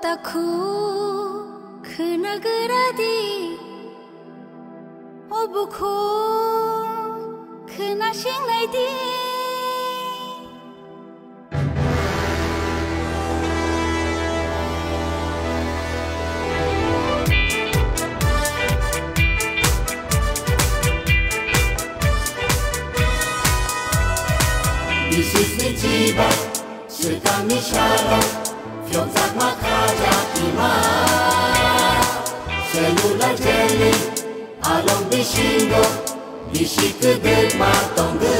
Aku kena geradi Obuku kena shingai di This is the jiba, sedang isyarat Fionzak makajak iman Selular jeli, along bishingo Bishi kedek matongge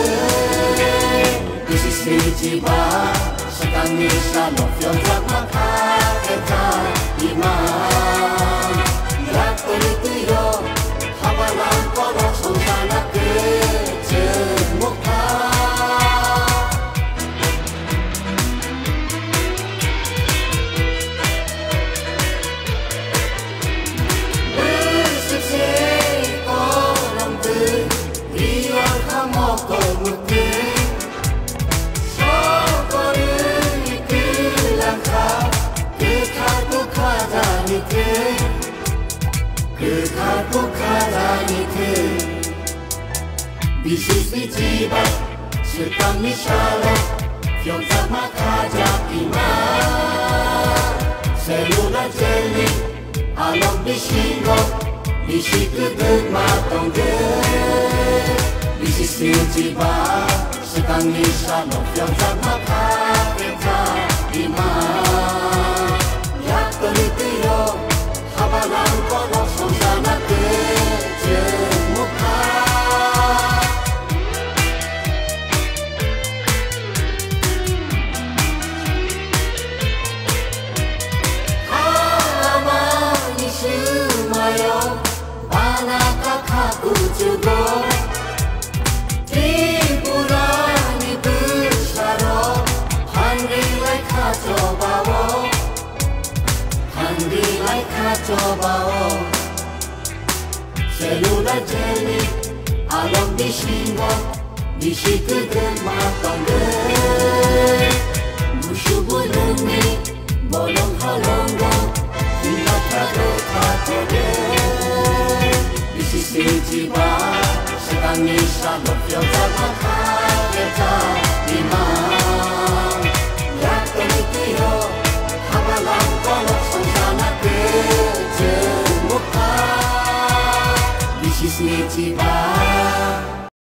This is the jiba, sedang isyarat Fionzak makajak iman Yak pelituyo, habalan kolok Sungsana kejemukkan Bisisi jiba, sedang isyarat Fionzak makajak iman Selular jeli, along bishingo Bishi kedek matongge Bisisi jiba, sedang isyarat Fionzak makajak iman Yak pelitiyo, habalan kolok Sungsana kejemukkan Selular jeli, along bishingo Bishi kedek matongge Mushu bulungi, bolong halongo Hila kado katode Bisisi jiba, sedang isyarat Fionzak makajak iman Yak pelitiyo, habalan kolok Sungsana kejemukkan Bisisi jiba